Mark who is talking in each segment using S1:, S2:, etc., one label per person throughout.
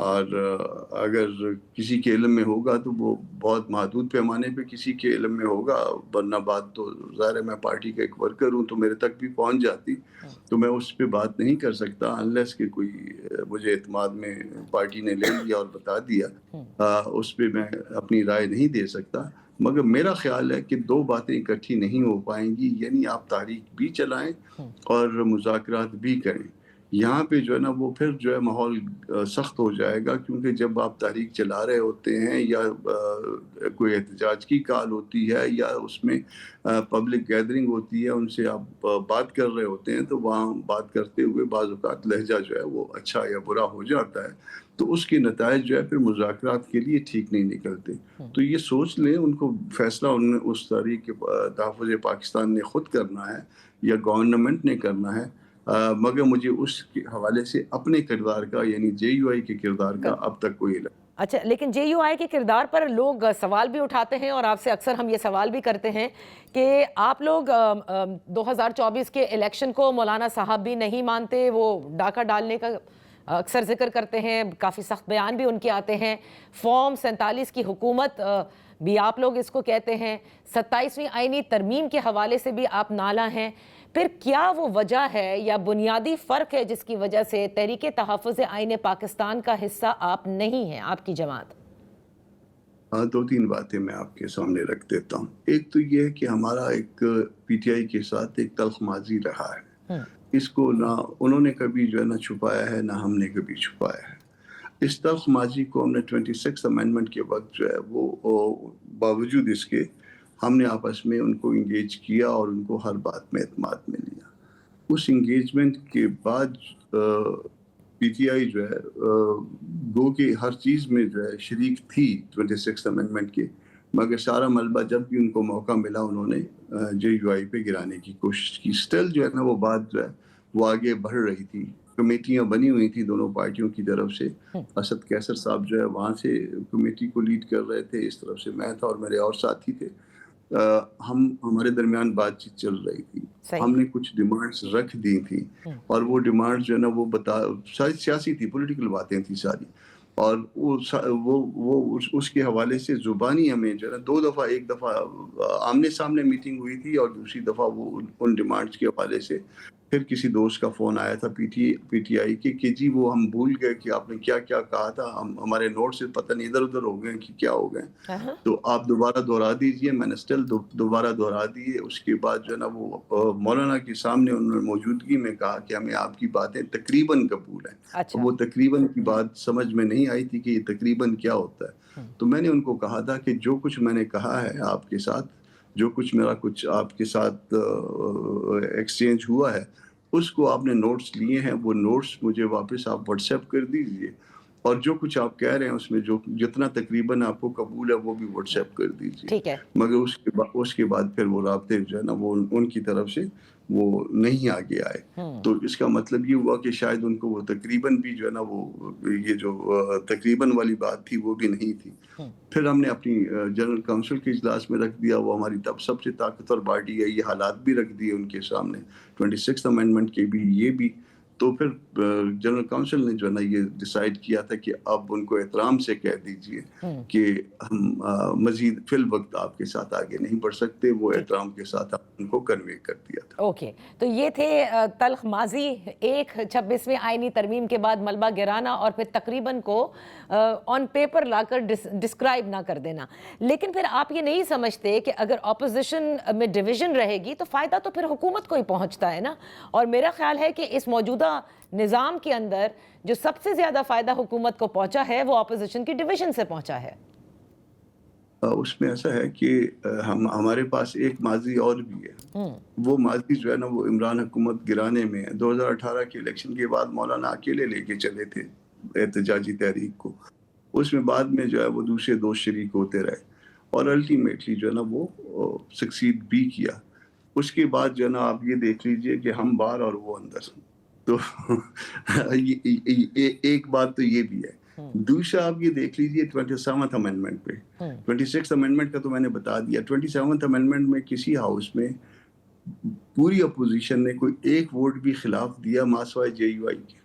S1: اور اگر کسی کے علم میں ہوگا تو وہ بہت محدود پیمانے پہ کسی کے علم میں ہوگا، ورنہ بات تو ظاہر ہے میں پارٹی کا ایک ورکر ہوں تو میرے تک بھی پہنچ جاتی، تو میں اس پہ بات نہیں کر سکتا انلیس کہ کوئی مجھے اعتماد میں پارٹی نے لے لیا اور بتا دیا، اس پہ میں اپنی رائے نہیں دے سکتا۔ مگر میرا خیال ہے کہ دو باتیں اکٹھی نہیں ہو پائیں گی، یعنی آپ تحریک بھی چلائیں اور مذاکرات بھی کریں۔ یہاں پہ جو ہے نا وہ پھر جو ہے ماحول سخت ہو جائے گا، کیونکہ جب آپ تحریک چلا رہے ہوتے ہیں یا کوئی احتجاج کی کال ہوتی ہے یا اس میں پبلک گیدرنگ ہوتی ہے، ان سے آپ بات کر رہے ہوتے ہیں، تو وہاں بات کرتے ہوئے بعض اوقات لہجہ جو ہے وہ اچھا یا برا ہو جاتا ہے، تو اس کے نتائج جو ہے پھر مذاکرات کے لیے ٹھیک نہیں نکلتے۔ تو یہ سوچ لیں، ان کو فیصلہ ان اس تحریک کے تحفظ پاکستان نے خود کرنا ہے یا گورنمنٹ نے کرنا ہے، مگر مجھے اس کے حوالے سے اپنے کردار کا یعنی جے یو آئی کے کردار کا اب تک کوئی علم۔
S2: اچھا، لیکن جے یو آئی کے کردار پر لوگ سوال بھی اٹھاتے ہیں، اور آپ سے اکثر ہم یہ سوال بھی کرتے ہیں کہ آپ لوگ 2024 کے الیکشن کو مولانا صاحب بھی نہیں مانتے، وہ ڈاکہ ڈالنے کا اکثر ذکر کرتے ہیں، کافی سخت بیان بھی ان کے آتے ہیں، فارم 47 کی حکومت بھی آپ لوگ اس کو کہتے ہیں، 27ویں آئینی ترمیم کے حوالے سے بھی آپ نالاں ہیں۔ پھر کیا وہ وجہ ہے یا بنیادی فرق ہے جس کی وجہ سے تحریک تحفظ آئین پاکستان کا حصہ آپ نہیں ہیں، آپ کی جماعت؟
S1: ہاں، دو تین باتیں میں آپ کے سامنے رکھ دیتا ہوں۔ ایک تو یہ ہے کہ ہمارا ایک پی ٹی آئی کے ساتھ ایک تلخ ماضی رہا ہے، اس کو نہ انہوں نے کبھی جو ہے نہ چھپایا ہے، نہ ہم نے کبھی چھپایا ہے۔ اس تلخ ماضی کو ہم نے 26 امینڈمنٹ کے وقت جو ہے وہ باوجود اس کے ہم نے آپس میں ان کو انگیج کیا اور ان کو ہر بات میں اعتماد میں لیا۔ اس انگیجمنٹ کے بعد پی ٹی آئی جو ہے گو کہ ہر چیز میں جو ہے شریک تھی 26 امینڈمنٹ کے، مگر سارا ملبہ جب بھی ان کو موقع ملا انہوں نے جے یو آئی پہ گرانے کی کوشش کی۔ سٹل جو ہے نا وہ بات جو ہے وہ آگے بڑھ رہی تھی، کمیٹیاں بنی ہوئی تھی دونوں پارٹیوں کی طرف سے۔ اسد کیسر صاحب جو ہے وہاں سے کمیٹی کو لیڈ کر رہے تھے، اس طرف سے میں تھا اور میرے اور ساتھی تھے۔ ہمارے درمیان بات چیت چل رہی تھی، ہم نے کچھ ڈیمانڈز رکھ دی تھی، اور وہ ڈیمانڈ جو ہے نا وہ سیاسی تھی، پولیٹیکل باتیں تھی ساری، اور وہ اس کے حوالے سے زبانی ہمیں جو ہے نا 2 دفعہ، ایک دفعہ آمنے سامنے میٹنگ ہوئی تھی اور دوسری دفعہ وہ ان ڈیمانڈز کے حوالے سے پھر کسی دوست کا فون آیا تھا پی ٹی آئی کے کہ جی وہ ہم بھول گئے کہ آپ نے کیا کیا کہا تھا، ہمارے نوٹ سے پتہ نہیں ادھر ادھر ہو گئے کہ کیا ہو گئے، تو آپ دوبارہ دہرا دیجئے۔ میں نے اسٹل دوبارہ دہرا دیے۔ اس کے بعد جو ہے نا وہ مولانا کے سامنے انہوں نے موجودگی میں کہا کہ ہمیں آپ کی باتیں تقریباً قبول ہیں۔ وہ تقریباً کی بات سمجھ میں نہیں آئی تھی کہ یہ تقریباً کیا ہوتا ہے، تو میں نے ان کو کہا تھا کہ جو کچھ میں نے کہا ہے آپ کے ساتھ، جو کچھ میرا کچھ آپ کے ساتھ ایکسچینج ہوا ہے، اس کو آپ نے نوٹس لیے ہیں، وہ نوٹس مجھے واپس آپ واٹس ایپ کر دیجئے، اور جو کچھ آپ کہہ رہے ہیں اس میں جو جتنا تقریباً آپ کو قبول ہے وہ بھی واٹس ایپ کر دیجئے۔ مگر اس کے بعد پھر وہ رابطے جو ہے نا وہ ان کی طرف سے وہ نہیں آگے آئے، تو اس کا مطلب یہ ہوا کہ شاید ان کو وہ تقریباً بھی جو ہے نا وہ یہ جو تقریباً والی بات تھی وہ بھی نہیں تھی۔ پھر ہم نے اپنی جنرل کونسل کے اجلاس میں رکھ دیا، وہ ہماری تب سب سے طاقتور پارٹی ہے، یہ حالات بھی رکھ دیے ان کے سامنے 26 امینڈمنٹ کے بھی، یہ بھی، تو پھر جنرل کونسل نے جو ہے نا یہ ڈیسائیڈ کیا تھا کہ اب ان کو احترام سے کہہ دیجئے کہ ہم مزید فی الوقت آپ کے ساتھ آگے نہیں بڑھ سکتے، وہ احترام کے ساتھ ان کو کنوے کر دیا تھا۔
S2: اوکے، تو یہ تھے تلخ ماضی، ایک 26ویں آئینی ترمیم کے بعد ملبہ گرانا اور پھر تقریباً کو آن پیپر لا کر ڈسکرائب نہ کر دینا۔ لیکن پھر آپ یہ نہیں سمجھتے کہ اگر اپوزیشن میں ڈویژن رہے گی تو فائدہ تو پھر حکومت کو ہی پہنچتا ہے نا؟ اور میرا خیال ہے کہ اس موجودہ نظام کے اندر جو سب سے زیادہ فائدہ حکومت کو پہنچا ہے وہ اپوزیشن کی ڈویژن سے پہنچا ہے۔
S1: اس میں ایسا ہے کہ ہمارے پاس ایک ماضی اور بھی ہے، وہ ماضی جو ہے نا وہ عمران حکومت گرانے میں 2018 کے الیکشن کے بعد مولانا اکیلے لے کے چلے تھے احتجاجی تحریک کو، اس میں بعد میں جو ہے وہ دوسرے دوست شریک ہوتے رہے اور الٹیمیٹلی جو ہے نا وہ سکسیڈ بھی کیا۔ اس کے بعد جو ہے نا آپ یہ دیکھ لیجئے کہ ہم باہر اور وہ اندر، تو ایک بات تو یہ بھی ہے۔ دوسرا آپ یہ دیکھ لیجئے 27 امینڈمنٹ پہ، 26 امینڈمنٹ کا تو میں نے بتا دیا، 27 امینڈمنٹ میں کسی ہاؤس میں پوری اپوزیشن نے کوئی ایک ووٹ بھی خلاف دیا ماسوائے جے یو آئی کے،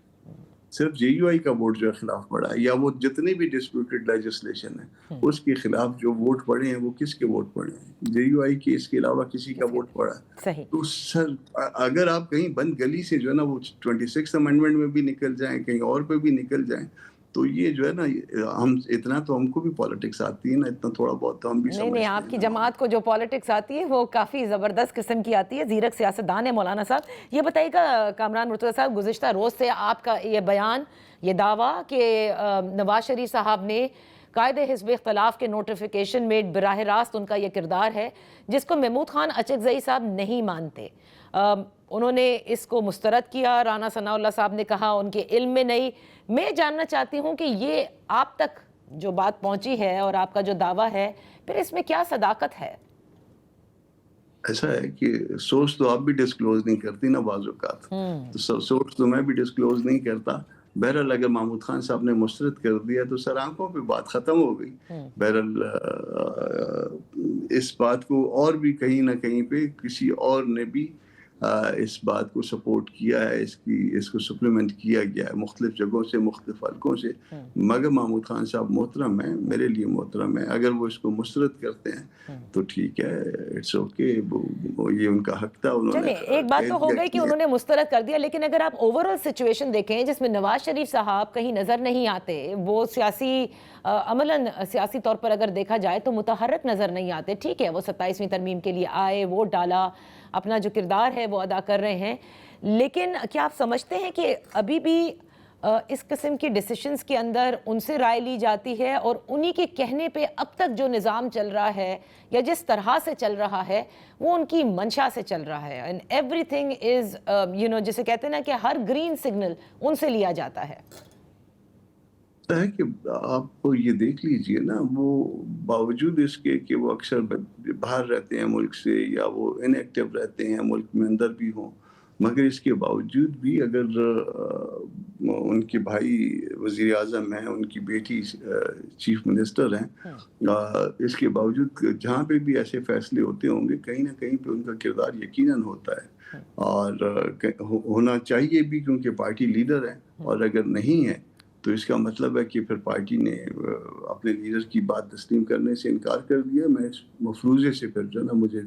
S1: صرف JUI کا ووٹ جو ہے خلاف پڑا ہے، یا وہ جتنے بھی ڈسپیوٹڈ لیجسلیشن ہے اس کے خلاف جو ووٹ پڑے ہیں وہ کس کے ووٹ پڑے ہیں؟ JUI کے اس کے علاوہ کسی کا ووٹ پڑا ہے؟
S2: صحیح.
S1: تو سر اگر آپ کہیں بند گلی سے جو ہے نا وہ 26 امینڈمنٹ میں بھی نکل جائیں، کہیں اور پہ بھی نکل جائیں، تو یہ جو ہے نا ہم اتنا تو ہم کو بھی پالیٹکس آتی ہے نا، اتنا تھوڑا بہت تو ہم بھی سمجھتے ہیں.
S2: نہیں آپ کی جماعت کو جو پالیٹکس آتی ہے وہ کافی زبردست قسم کی آتی ہے. زیرک سیاستدان ہے مولانا صاحب. یہ بتائیے گا کامران مرتضیٰ صاحب، گزشتہ روز سے آپ کا یہ بیان، یہ دعویٰ کہ نواز شریف صاحب نے قائد حزب اختلاف کے نوٹیفیکیشن میں براہ راست ان کا یہ کردار ہے جس کو محمود خان اچکزئی صاحب نہیں مانتے. انہوں نے اس کو مسترد کیا. رانا ثناء اللہ صاحب نے کہا ان کے علم میں نہیں. میں جاننا چاہتی ہوں کہ یہ آپ تک جو بات پہنچی ہے اور آپ کا جو دعویٰ ہے، پھر اس میں کیا صداقت ہے؟
S1: ایسا ہے کہ سورس تو آپ بھی ڈسکلوز نہیں کرتی نا بعض اوقات، تو سورس تو میں بھی ڈسکلوز نہیں کرتا. بہرحال اگر محمود خان صاحب نے مسترد کر دیا تو سر آنکھوں پہ بات ختم ہو گئی. بہرحال اس بات کو اور بھی کہیں نہ کہیں پہ کسی اور نے بھی اس بات کو سپورٹ کیا ہے، اس کو سپلیمنٹ کیا گیا ہے مختلف جگہوں سے، مختلف حلقوں سے. مگر محمود خان صاحب محترم ہیں، میرے لیے محترم ہیں. اگر وہ اس کو مسترد کرتے ہیں تو ٹھیک ہے، اٹس اوکے، یہ ان کا حق تھا. انہوں نے
S2: ایک بات تو ہو گئی کہ انہوں نے مسترد کر دیا، لیکن اگر آپ اوورآل سچویشن دیکھیں جس میں نواز شریف صاحب کہیں نظر نہیں آتے، وہ سیاسی عملاً سیاسی طور پر اگر دیکھا جائے تو متحرک نظر نہیں آتے. ٹھیک ہے، وہ 27ویں ترمیم کے لیے آئے، ووٹ ڈالا، اپنا جو کردار ہے وہ ادا کر رہے ہیں، لیکن کیا آپ سمجھتے ہیں کہ ابھی بھی اس قسم کی ڈیسیشنز کے اندر ان سے رائے لی جاتی ہے اور انہی کے کہنے پہ اب تک جو نظام چل رہا ہے یا جس طرح سے چل رہا ہے وہ ان کی منشا سے چل رہا ہے؟ اینڈ ایوری تھنگ از جسے کہتے ہیں نا کہ ہر گرین سگنل ان سے لیا جاتا ہے.
S1: ہے کہ آپ کو یہ دیکھ لیجئے نا، وہ باوجود اس کے کہ وہ اکثر باہر رہتے ہیں ملک سے یا وہ ان ایکٹیو رہتے ہیں ملک میں اندر بھی ہوں، مگر اس کے باوجود بھی اگر ان کے بھائی وزیر اعظم ہیں، ان کی بیٹی چیف منسٹر ہیں، اس کے باوجود جہاں پہ بھی ایسے فیصلے ہوتے ہوں گے کہیں نہ کہیں پہ ان کا کردار یقیناً ہوتا ہے اور ہونا چاہیے بھی، کیونکہ پارٹی لیڈر ہیں. اور اگر نہیں ہے تو اس کا مطلب ہے کہ پھر پارٹی نے اپنے لیڈر کی بات تسلیم کرنے سے انکار کر دیا. میں اس مفروضے سے پھر جو نا مجھے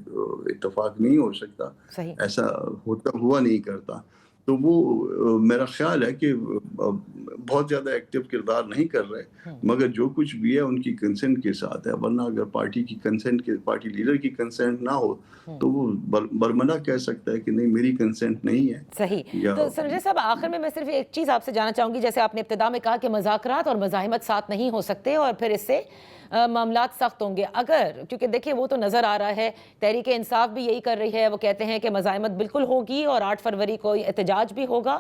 S1: اتفاق نہیں ہو سکتا، ایسا ہوا نہیں کرتا. تو وہ میرا خیال ہے کہ بہت زیادہ ایکٹیو کردار نہیں کر رہے، مگر جو کچھ بھی ہے ان کی کنسنٹ کے ساتھ ہے. ورنہ اگر پارٹی کی کنسنٹ کے پارٹی لیڈر کی کنسنٹ نہ ہو تو وہ برملا کہہ سکتا ہے کہ نہیں میری کنسنٹ نہیں ہے.
S2: صحیح. تو سنجے صاحب آخر میں صرف ایک چیز آپ سے جاننا چاہوں گی، جیسے آپ نے ابتدا میں کہا کہ مذاکرات اور مزاحمت ساتھ نہیں ہو سکتے اور پھر اس سے معاملات سخت ہوں گے. اگر کیونکہ دیکھیں وہ تو نظر آ رہا ہے، تحریک انصاف بھی یہی کر رہی ہے، وہ کہتے ہیں کہ مزاحمت بالکل ہوگی اور 8 فروری کو احتجاج بھی ہوگا.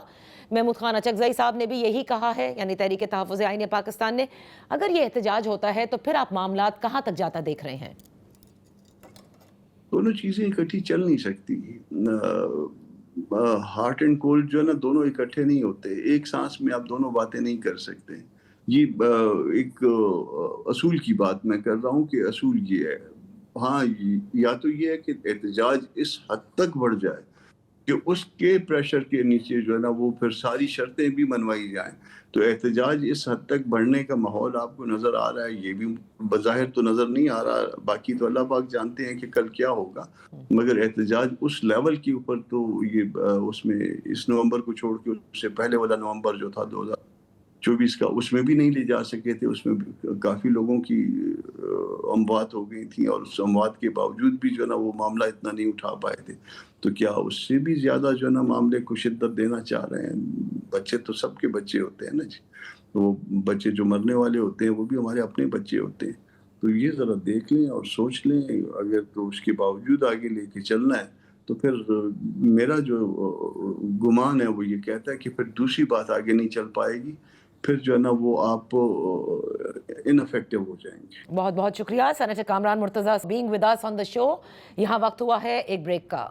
S2: محمود خان اچکزئی صاحب نے بھی یہی کہا ہے، یعنی تحریک تحفظ آئین پاکستان نے. اگر یہ احتجاج ہوتا ہے تو پھر آپ معاملات کہاں تک جاتا دیکھ رہے ہیں؟
S1: دونوں چیزیں اکٹھی چل نہیں سکتی. ہارٹ اینڈ کولڈ جو ہے نا دونوں اکٹھے نہیں ہوتے. ایک سانس میں آپ دونوں باتیں نہیں کر سکتے. یہ ایک اصول کی بات میں کر رہا ہوں کہ اصول یہ ہے. ہاں، یا تو یہ ہے کہ احتجاج اس حد تک بڑھ جائے کہ اس کے پریشر کے نیچے جو ہے نا وہ پھر ساری شرطیں بھی منوائی جائیں. تو احتجاج اس حد تک بڑھنے کا ماحول آپ کو نظر آ رہا ہے، یہ بھی بظاہر تو نظر نہیں آ رہا. باقی تو اللہ پاک جانتے ہیں کہ کل کیا ہوگا، مگر احتجاج اس لیول کے اوپر تو یہ اس میں اس نومبر کو چھوڑ کے اس سے پہلے والا نومبر جو تھا 2024 کا، اس میں بھی نہیں لے جا سکے تھے. اس میں کافی لوگوں کی اموات ہو گئی تھیں اور اس اموات کے باوجود بھی جو ہے نا وہ معاملہ اتنا نہیں اٹھا پائے تھے. تو کیا اس سے بھی زیادہ جو ہے نا معاملے کو شدت دینا چاہ رہے ہیں؟ بچے تو سب کے بچے ہوتے ہیں نا جی. وہ بچے جو مرنے والے ہوتے ہیں وہ بھی ہمارے اپنے بچے ہوتے ہیں. تو یہ ذرا دیکھ لیں اور سوچ لیں. اگر تو اس کے باوجود آگے لے کے چلنا ہے تو پھر میرا جو گمان ہے وہ یہ کہتا ہے کہ پھر دوسری بات آگے نہیں چل پائے گی، پھر جو ہے نا وہ آپ انفیکٹو ہو جائیں گے.
S2: بہت بہت شکریہ senator Kamran Murtaza being with us on the show. یہاں وقت ہوا ہے ایک بریک کا.